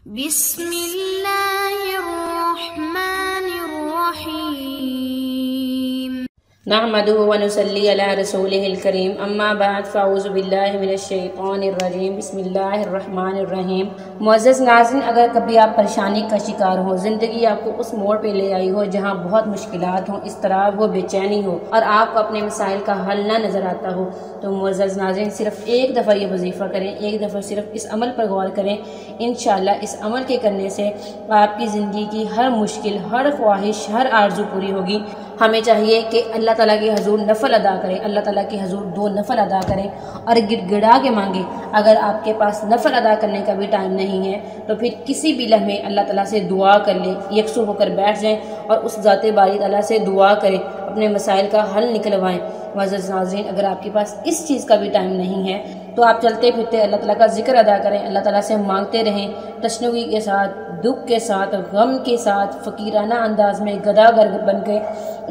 बिस्मिल्लाहिर्रहमानिर्रहीम। नहमदुहु व नुसल्ली अला रसूलिहिल करीम, अम्मा बाद फ़अऊज़ु बिल्लाहि मिनश्शैतानिर्रजीम, बिस्मिल्लाहिर्रहमानिर्रहीम। मुअज़्ज़ज़ नाज़रीन, अगर कभी आप परेशानी का शिकार हो, ज़िंदगी आपको उस मोड़ पे ले आई हो जहाँ बहुत मुश्किलात हों, इज़्तिराब हो, बेचैनी हो और आपको अपने मसाइल का हल ना नज़र आता हो, तो मुअज़्ज़ज़ नाज़रीन सिर्फ एक दफ़ा ये वजीफ़ा करें, एक दफ़ा सिर्फ इस अमल पर गौर करें। इंशाअल्लाह इस अमल के करने से आपकी ज़िंदगी की हर मुश्किल, हर ख्वाहिश, हर आरज़ू पूरी होगी। हमें चाहिए कि अल्लाह ताला के हजूर नफल अदा करें, अल्लाह ताला के हजूर 2 नफल अदा करें और गिड़गिड़ा के मांगे। अगर आपके पास नफल अदा करने का भी टाइम नहीं है तो फिर किसी भी लम्हे अल्लाह ताला से दुआ कर लें, यकसू होकर बैठ जाएं और उस ज़ाते बारी ताला से दुआ करें, अपने मसाइल का हल निकलवाएं। मुअज़्ज़ज़ नाज़रीन, अगर आपके पास इस चीज़ का भी टाइम नहीं है तो आप चलते फिरते अल्लाह ताला का जिक्र अदा करें, अल्लाह ताला से मांगते रहें, तशनुगी के साथ, दुख के साथ, गम के साथ, फ़कीराना अंदाज में गदागर बन के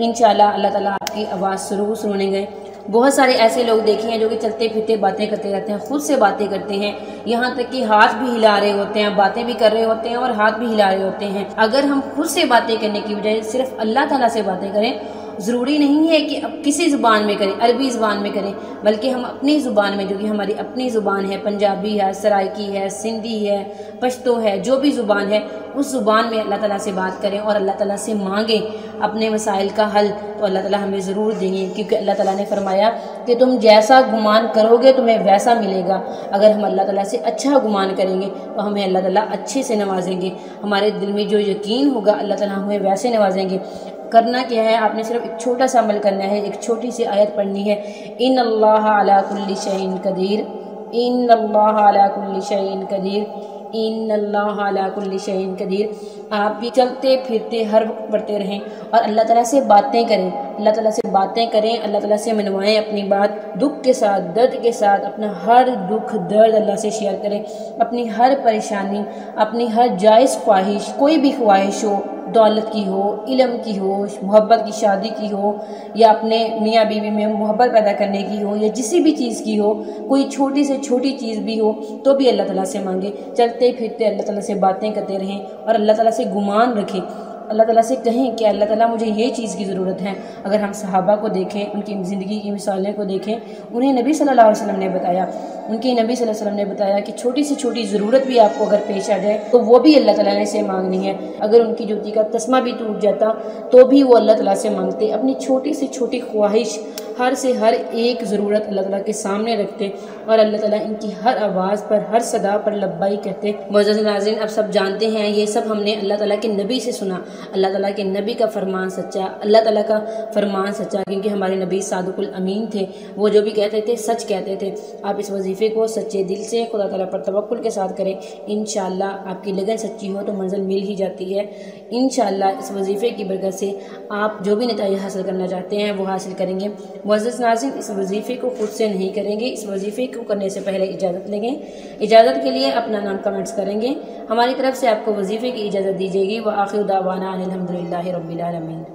इंशाअल्लाह अल्लाह ताला आपकी आवाज़ ज़रूर सुनेंगे। बहुत सारे ऐसे लोग देखे हैं जो कि चलते फिरते बातें करते रहते हैं, खुद से बातें करते हैं, यहाँ तक कि हाथ भी हिला रहे होते हैं, बातें भी कर रहे होते हैं और हाथ भी हिला रहे होते हैं। अगर हम खुद से बातें करने की बजाय सिर्फ अल्लाह ताला से बातें करें, ज़रूरी नहीं है कि अब किसी ज़ुबान में करें, अरबी ज़ुबान में करें, बल्कि हम अपनी ज़ुबान में, जो कि हमारी अपनी ज़ुबान है, पंजाबी है, सराइकी है, सिंधी है, पश्तो है, जो भी ज़ुबान है उस ज़ुबान में अल्लाह ताला से बात करें और अल्लाह ताला से मांगें अपने मसाइल का हल, तो अल्लाह ताला हमें ज़रूर देंगे। क्योंकि अल्लाह ताला ने फरमाया कि तुम जैसा गुमान करोगे तुम्हें वैसा मिलेगा। अगर हम अल्लाह ताला से अच्छा गुमान करेंगे तो हमें अल्लाह ताला अच्छे से नवाजेंगे, हमारे दिल में जो यकीन होगा अल्लाह ताला हमें वैसे नवाजेंगे। करना क्या है, आपने सिर्फ एक छोटा सा अमल करना है, एक छोटी सी आयत पढ़नी है, इन्नल्लाह अला कुल्ली शैइन कदीर, इन्नल्लाह अला कुल्ली शैइन कदीर, इन्नल्लाह अला कुल्ली शैइन कदीर। आप भी चलते फिरते हर वक्त पढ़ते रहें और अल्लाह ताला से बातें करें, अल्लाह ताला से बातें करें, अल्लाह ताला से मनवाएं अपनी बात, दुख के साथ, दर्द के साथ अपना हर दुख दर्द अल्लाह से शेयर करें, अपनी हर परेशानी, अपनी हर जायज़ ख्वाहिश, कोई भी ख्वाहिश हो, दौलत की हो, इल्म की हो, मोहब्बत की, शादी की हो, या अपने मियाँ बीवी में मोहब्बत पैदा करने की हो, या जिसी भी चीज़ की हो, कोई छोटी से छोटी चीज़ भी हो तो भी अल्लाह ताला से मांगे। चलते फिरते अल्लाह ताला से बातें करते रहें और अल्लाह ताला से गुमान रखें, अल्लाह ताला से कहें कि अल्लाह ताला मुझे ये चीज़ की ज़रूरत है। अगर हम सहाबा को देखें, उनकी ज़िंदगी की मिसालें को देखें, उन्हें नबी सल्लल्लाहु अलैहि वसल्लम ने बताया, उनके नबी सल्लल्लाहु अलैहि वसल्लम ने बताया कि छोटी से छोटी ज़रूरत भी आपको अगर पेश आ जाए तो वो भी अल्लाह ताला ने से मांगनी है। अगर उनकी जूती का तस्मा भी टूट जाता तो भी वो अल्लाह ताला से मांगते, अपनी छोटी से छोटी ख्वाहिश, हर से हर एक ज़रूरत अल्लाह ताला के सामने रखते और अल्लाह ताला इनकी हर आवाज़ पर, हर सदा पर लब्बाई कहते। मुअज़्ज़ज़ नाज़रीन, अब सब जानते हैं, ये सब हमने अल्लाह ताला के नबी से सुना। अल्लाह ताला के नबी का फरमान सच्चा, अल्लाह ताला का फरमान सच्चा, क्योंकि हमारे नबी सादिकुल अमीन थे, वो जो भी कहते थे सच कहते थे। आप इस वजीफ़े को सच्चे दिल से खुदा ताला पर तवक्कुल के साथ करें, इंशाअल्लाह आपकी लगन सच्ची हो तो मंजिल मिल ही जाती है। इंशाअल्लाह इस वजीफ़े की बरकत से आप जो भी नतीजा हासिल करना चाहते हैं वो हासिल करेंगे। मुअज़्ज़ज़ नाज़रीन, इस वजीफ़े को खुद से नहीं करेंगे, इस वजीफ़े को करने से पहले इजाज़त लेंगे। इजाज़त के लिए अपना नाम कमेंट्स करेंगे, हमारी तरफ से आपको वजीफ़े की इजाज़त दी जाएगी। व आखिर दावाना अनिल हम्दुलिल्लाहि रब्बिल आलमीन।